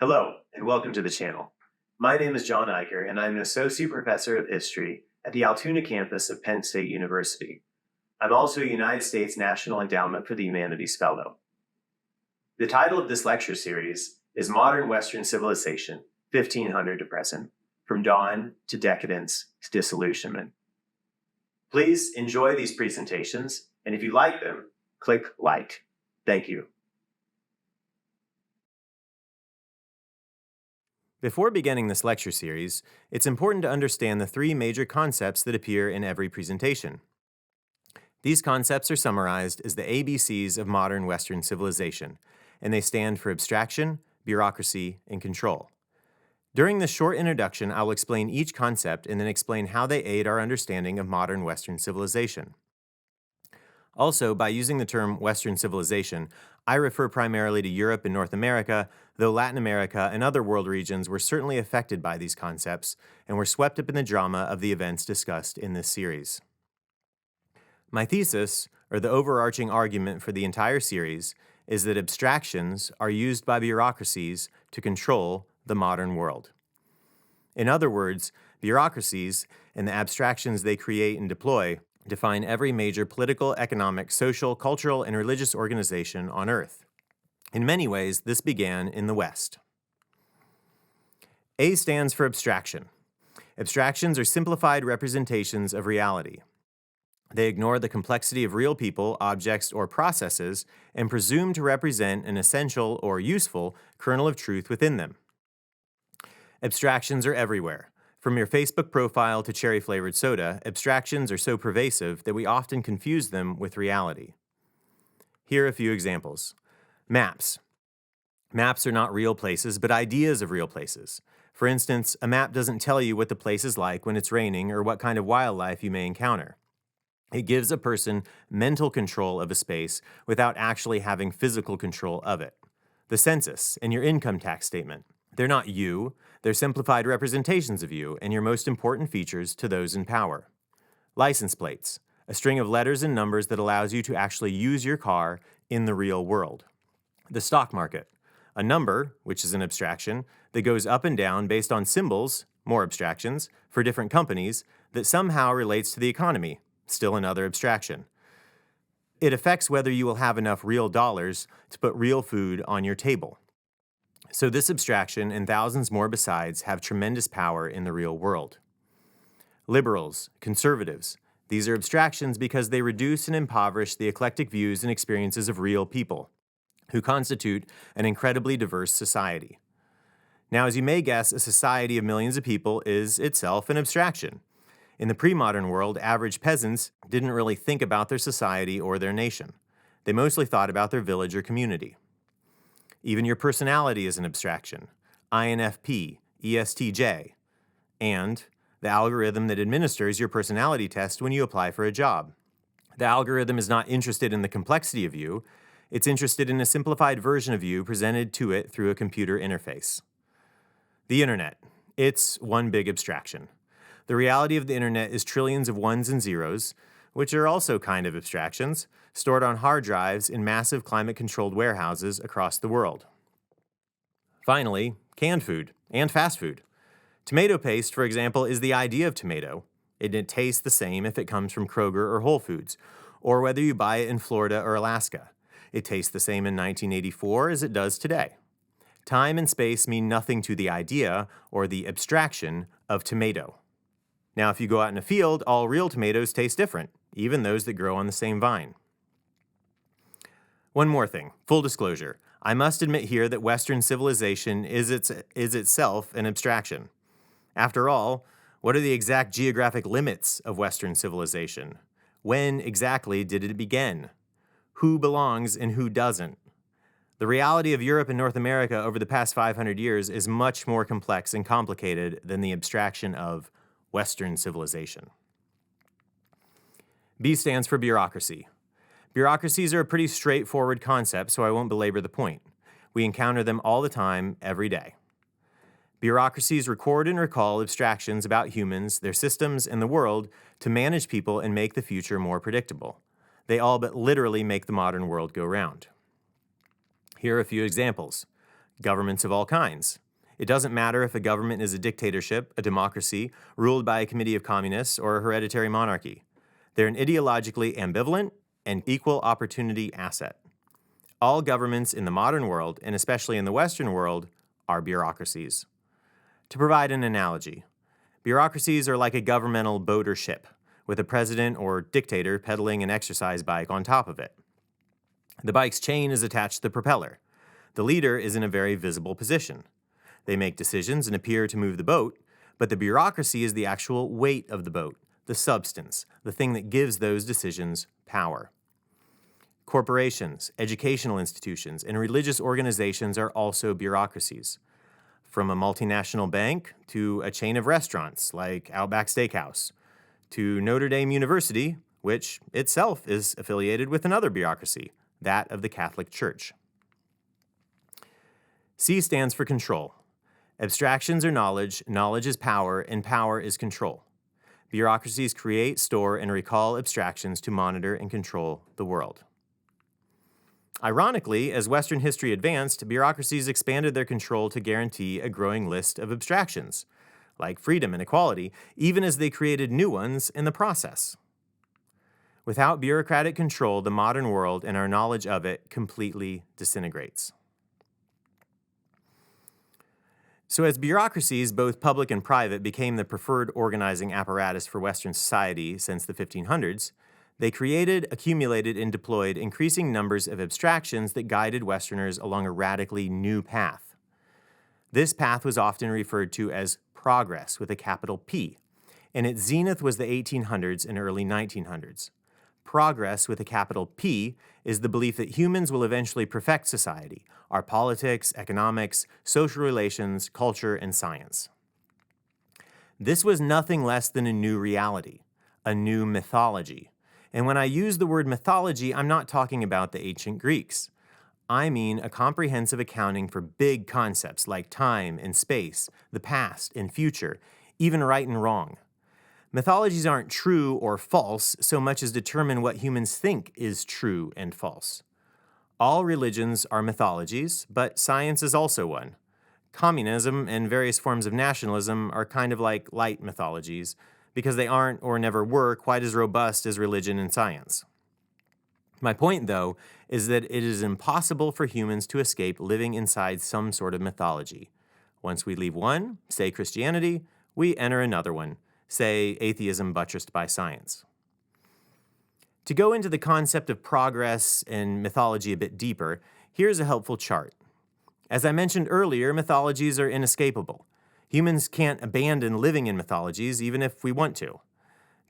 Hello, and welcome to the channel. My name is John Eicher, and I'm an Associate Professor of History at the Altoona campus of Penn State University. I'm also a United States National Endowment for the Humanities Fellow. The title of this lecture series is Modern Western Civilization, 1500 to Present, From Dawn to Decadence to Disillusionment. Please enjoy these presentations, and if you like them, click like. Thank you. Before beginning this lecture series, it's important to understand the three major concepts that appear in every presentation. These concepts are summarized as the ABCs of modern Western civilization, and they stand for abstraction, bureaucracy, and control. During this short introduction, I'll explain each concept and then explain how they aid our understanding of modern Western civilization. Also, by using the term Western civilization, I refer primarily to Europe and North America, though Latin America and other world regions were certainly affected by these concepts and were swept up in the drama of the events discussed in this series. My thesis, or the overarching argument for the entire series, is that abstractions are used by bureaucracies to control the modern world. In other words, bureaucracies and the abstractions they create and deploy define every major political, economic, social, cultural, and religious organization on Earth. In many ways, this began in the West. A stands for abstraction. Abstractions are simplified representations of reality. They ignore the complexity of real people, objects, or processes and presume to represent an essential or useful kernel of truth within them. Abstractions are everywhere. From your Facebook profile to cherry-flavored soda, abstractions are so pervasive that we often confuse them with reality. Here are a few examples. Maps. Maps are not real places, but ideas of real places. For instance, a map doesn't tell you what the place is like when it's raining or what kind of wildlife you may encounter. It gives a person mental control of a space without actually having physical control of it. The census and your income tax statement. They're not you, they're simplified representations of you and your most important features to those in power. License plates, a string of letters and numbers that allows you to actually use your car in the real world. The stock market, a number, which is an abstraction, that goes up and down based on symbols, more abstractions, for different companies that somehow relates to the economy, still another abstraction. It affects whether you will have enough real dollars to put real food on your table. So this abstraction and thousands more besides have tremendous power in the real world. Liberals, conservatives, these are abstractions because they reduce and impoverish the eclectic views and experiences of real people, who constitute an incredibly diverse society. Now, as you may guess, a society of millions of people is itself an abstraction. In the pre-modern world, average peasants didn't really think about their society or their nation. They mostly thought about their village or community. Even your personality is an abstraction, INFP, ESTJ, and the algorithm that administers your personality test when you apply for a job. The algorithm is not interested in the complexity of you, it's interested in a simplified version of you presented to it through a computer interface. The internet, it's one big abstraction. The reality of the internet is trillions of ones and zeros, which are also kind of abstractions, stored on hard drives in massive climate-controlled warehouses across the world. Finally, canned food and fast food. Tomato paste, for example, is the idea of tomato. It tastes the same if it comes from Kroger or Whole Foods, or whether you buy it in Florida or Alaska. It tastes the same in 1984 as it does today. Time and space mean nothing to the idea or the abstraction of tomato. Now, if you go out in a field, all real tomatoes taste different, even those that grow on the same vine. One more thing, full disclosure. I must admit here that Western civilization is itself an abstraction. After all, what are the exact geographic limits of Western civilization? When exactly did it begin? Who belongs and who doesn't? The reality of Europe and North America over the past 500 years is much more complex and complicated than the abstraction of Western civilization. B stands for bureaucracy. Bureaucracies are a pretty straightforward concept, so I won't belabor the point. We encounter them all the time, every day. Bureaucracies record and recall abstractions about humans, their systems, and the world to manage people and make the future more predictable. They all but literally make the modern world go round. Here are a few examples. Governments of all kinds. It doesn't matter if a government is a dictatorship, a democracy, ruled by a committee of communists, or a hereditary monarchy. They're an ideologically ambivalent and equal opportunity asset. All governments in the modern world, and especially in the Western world, are bureaucracies. To provide an analogy, bureaucracies are like a governmental boat or ship, with a president or dictator pedaling an exercise bike on top of it. The bike's chain is attached to the propeller. The leader is in a very visible position. They make decisions and appear to move the boat, but the bureaucracy is the actual weight of the boat, the substance, the thing that gives those decisions power. Corporations, educational institutions, and religious organizations are also bureaucracies. From a multinational bank to a chain of restaurants like Outback Steakhouse, to Notre Dame University, which itself is affiliated with another bureaucracy, that of the Catholic Church. C stands for control. Abstractions are knowledge, knowledge is power, and power is control. Bureaucracies create, store, and recall abstractions to monitor and control the world. Ironically, as Western history advanced, bureaucracies expanded their control to guarantee a growing list of abstractions, like freedom and equality, even as they created new ones in the process. Without bureaucratic control, the modern world and our knowledge of it completely disintegrates. So as bureaucracies, both public and private, became the preferred organizing apparatus for Western society since the 1500s, they created, accumulated, and deployed increasing numbers of abstractions that guided Westerners along a radically new path. This path was often referred to as progress with a capital P, and its zenith was the 1800s and early 1900s. Progress with a capital P is the belief that humans will eventually perfect society, our politics, economics, social relations, culture, and science. This was nothing less than a new reality, a new mythology. And when I use the word mythology, I'm not talking about the ancient Greeks. I mean a comprehensive accounting for big concepts like time and space, the past and future, even right and wrong. Mythologies aren't true or false so much as determine what humans think is true and false. All religions are mythologies, but science is also one. Communism and various forms of nationalism are kind of like light mythologies because they aren't or never were quite as robust as religion and science. My point, though, is that it is impossible for humans to escape living inside some sort of mythology. Once we leave one, say Christianity, we enter another one, say atheism buttressed by science. To go into the concept of progress and mythology a bit deeper, here's a helpful chart. As I mentioned earlier, mythologies are inescapable. Humans can't abandon living in mythologies even if we want to.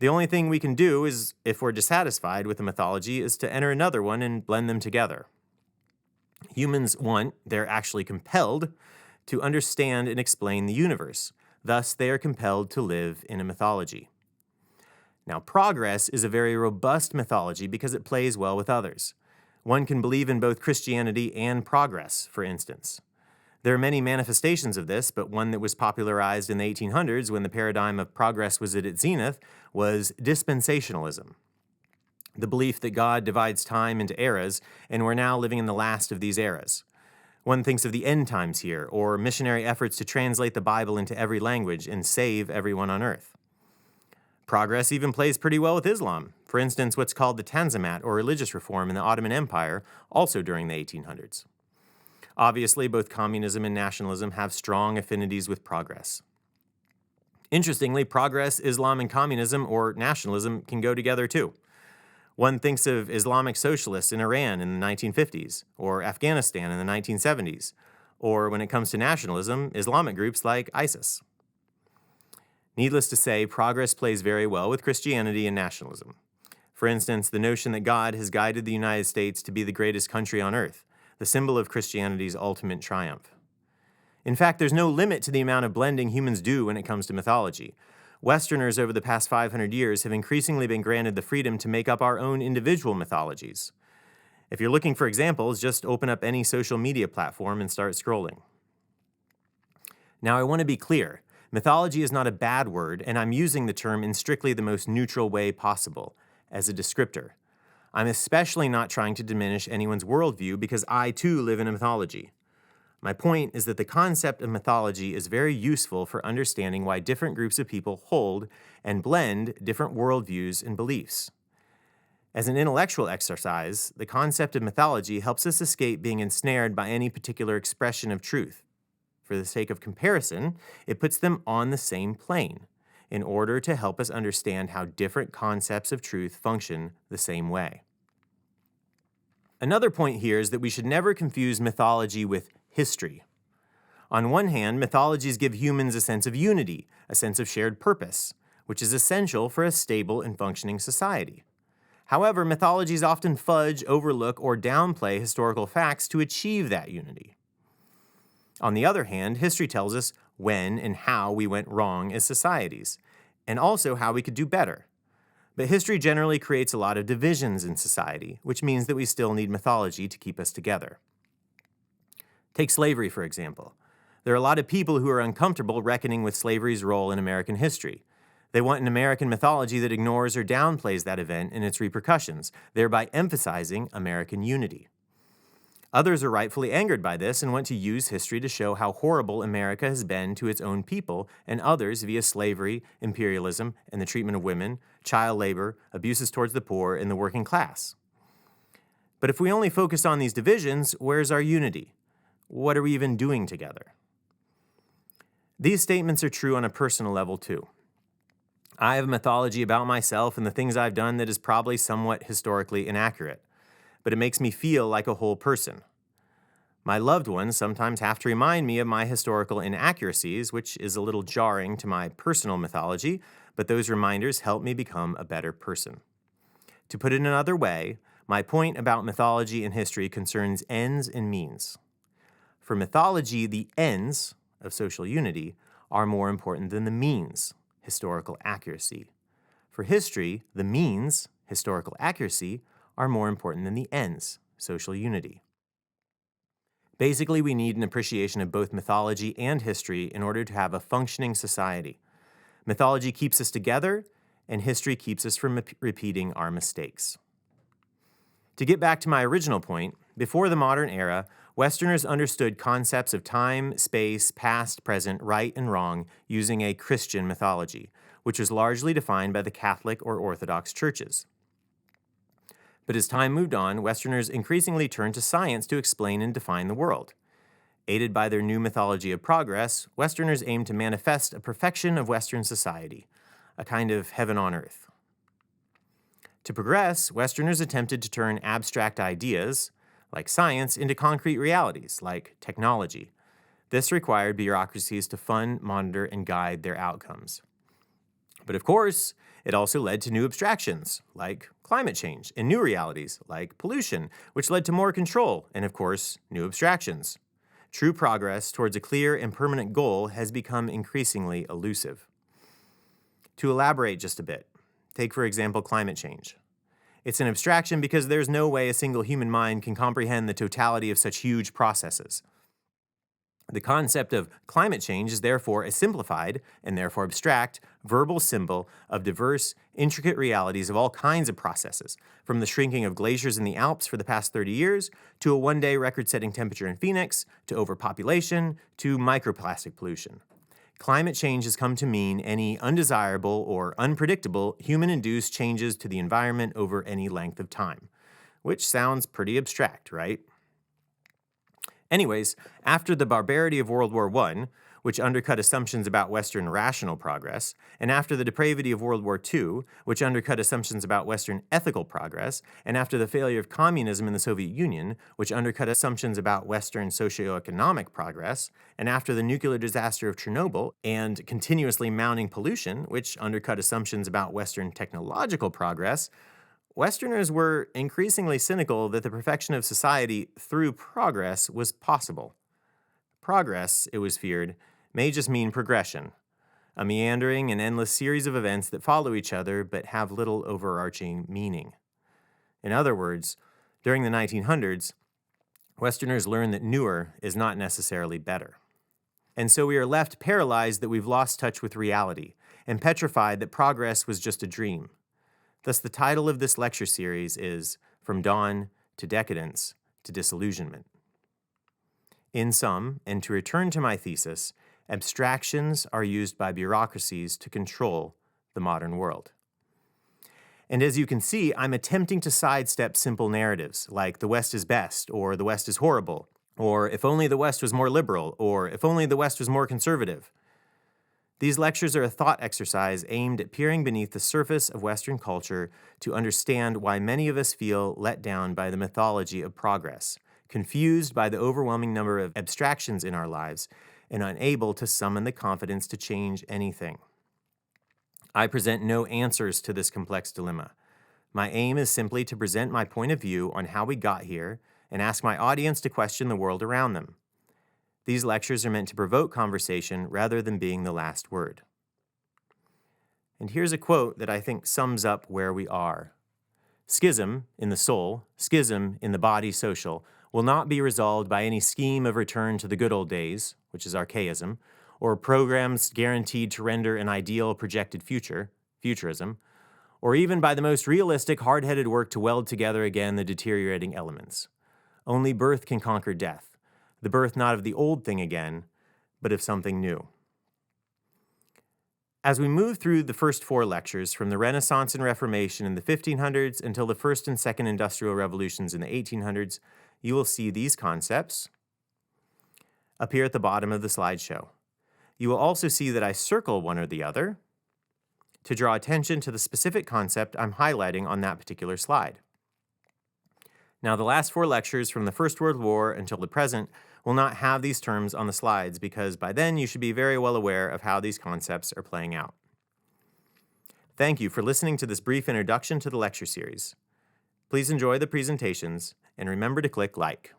The only thing we can do is, if we're dissatisfied with a mythology, is to enter another one and blend them together. Humans want, they're actually compelled, to understand and explain the universe. Thus, they are compelled to live in a mythology. Now, progress is a very robust mythology because it plays well with others. One can believe in both Christianity and progress, for instance. There are many manifestations of this, but one that was popularized in the 1800s when the paradigm of progress was at its zenith was dispensationalism. The belief that God divides time into eras, and we're now living in the last of these eras. One thinks of the end times here, or missionary efforts to translate the Bible into every language and save everyone on earth. Progress even plays pretty well with Islam. For instance, what's called the Tanzimat, or religious reform in the Ottoman Empire, also during the 1800s. Obviously, both communism and nationalism have strong affinities with progress. Interestingly, progress, Islam, and communism, or nationalism, can go together too. One thinks of Islamic socialists in Iran in the 1950s, or Afghanistan in the 1970s, or when it comes to nationalism, Islamic groups like ISIS. Needless to say, progress plays very well with Christianity and nationalism. For instance, the notion that God has guided the United States to be the greatest country on earth, the symbol of Christianity's ultimate triumph. In fact, there's no limit to the amount of blending humans do when it comes to mythology. Westerners over the past 500 years have increasingly been granted the freedom to make up our own individual mythologies. If you're looking for examples, just open up any social media platform and start scrolling. Now, I want to be clear. Mythology is not a bad word, and I'm using the term in strictly the most neutral way possible, as a descriptor. I'm especially not trying to diminish anyone's worldview because I, too, live in a mythology. My point is that the concept of mythology is very useful for understanding why different groups of people hold and blend different worldviews and beliefs. As an intellectual exercise, the concept of mythology helps us escape being ensnared by any particular expression of truth. For the sake of comparison, it puts them on the same plane in order to help us understand how different concepts of truth function the same way. Another point here is that we should never confuse mythology with history. On one hand, mythologies give humans a sense of unity, a sense of shared purpose, which is essential for a stable and functioning society. However, mythologies often fudge, overlook, or downplay historical facts to achieve that unity. On the other hand, history tells us when and how we went wrong as societies, and also how we could do better. But history generally creates a lot of divisions in society, which means that we still need mythology to keep us together. Take slavery, for example. There are a lot of people who are uncomfortable reckoning with slavery's role in American history. They want an American mythology that ignores or downplays that event and its repercussions, thereby emphasizing American unity. Others are rightfully angered by this and want to use history to show how horrible America has been to its own people and others via slavery, imperialism, and the treatment of women, child labor, abuses towards the poor, and the working class. But if we only focus on these divisions, where's our unity? What are we even doing together? These statements are true on a personal level too. I have a mythology about myself and the things I've done that is probably somewhat historically inaccurate, but it makes me feel like a whole person. My loved ones sometimes have to remind me of my historical inaccuracies, which is a little jarring to my personal mythology, but those reminders help me become a better person. To put it another way, my point about mythology and history concerns ends and means. For mythology, the ends of social unity are more important than the means, historical accuracy. For history, the means, historical accuracy, are more important than the ends, social unity. Basically, we need an appreciation of both mythology and history in order to have a functioning society. Mythology keeps us together, and history keeps us from repeating our mistakes. To get back to my original point, before the modern era, Westerners understood concepts of time, space, past, present, right, and wrong using a Christian mythology, which was largely defined by the Catholic or Orthodox churches. But as time moved on, Westerners increasingly turned to science to explain and define the world. Aided by their new mythology of progress, Westerners aimed to manifest a perfection of Western society, a kind of heaven on earth. To progress, Westerners attempted to turn abstract ideas, like science, into concrete realities, like technology. This required bureaucracies to fund, monitor, and guide their outcomes. But of course, it also led to new abstractions, like climate change, and new realities, like pollution, which led to more control, and of course, new abstractions. True progress towards a clear and permanent goal has become increasingly elusive. To elaborate just a bit, take for example climate change. It's an abstraction because there's no way a single human mind can comprehend the totality of such huge processes. The concept of climate change is therefore a simplified, and therefore abstract, verbal symbol of diverse, intricate realities of all kinds of processes, from the shrinking of glaciers in the Alps for the past 30 years, to a one-day record-setting temperature in Phoenix, to overpopulation, to microplastic pollution. Climate change has come to mean any undesirable or unpredictable human-induced changes to the environment over any length of time, which sounds pretty abstract, right? Anyways, after the barbarity of World War I, which undercut assumptions about Western rational progress, and after the depravity of World War II, which undercut assumptions about Western ethical progress, and after the failure of communism in the Soviet Union, which undercut assumptions about Western socioeconomic progress, and after the nuclear disaster of Chernobyl, and continuously mounting pollution, which undercut assumptions about Western technological progress, Westerners were increasingly cynical that the perfection of society through progress was possible. Progress, it was feared, may just mean progression, a meandering and endless series of events that follow each other but have little overarching meaning. In other words, during the 1900s, Westerners learned that newer is not necessarily better. And so we are left paralyzed that we've lost touch with reality and petrified that progress was just a dream. Thus, the title of this lecture series is From Dawn to Decadence to Disillusionment. In sum, and to return to my thesis, abstractions are used by bureaucracies to control the modern world. And as you can see, I'm attempting to sidestep simple narratives like the West is best, or the West is horrible, or if only the West was more liberal, or if only the West was more conservative. These lectures are a thought exercise aimed at peering beneath the surface of Western culture to understand why many of us feel let down by the mythology of progress, confused by the overwhelming number of abstractions in our lives, and unable to summon the confidence to change anything. I present no answers to this complex dilemma. My aim is simply to present my point of view on how we got here and ask my audience to question the world around them. These lectures are meant to provoke conversation rather than being the last word. And here's a quote that I think sums up where we are. Schism in the soul, schism in the body social, will not be resolved by any scheme of return to the good old days, which is archaism, or programs guaranteed to render an ideal projected future, futurism, or even by the most realistic, hard-headed work to weld together again the deteriorating elements. Only birth can conquer death, the birth not of the old thing again, but of something new. As we move through the first 4 lectures, from the Renaissance and Reformation in the 1500s until the first and second industrial revolutions in the 1800s, you will see these concepts appear at the bottom of the slideshow. You will also see that I circle one or the other to draw attention to the specific concept I'm highlighting on that particular slide. Now, the last 4 lectures from the First World War until the present will not have these terms on the slides because by then you should be very well aware of how these concepts are playing out. Thank you for listening to this brief introduction to the lecture series. Please enjoy the presentations and remember to click like.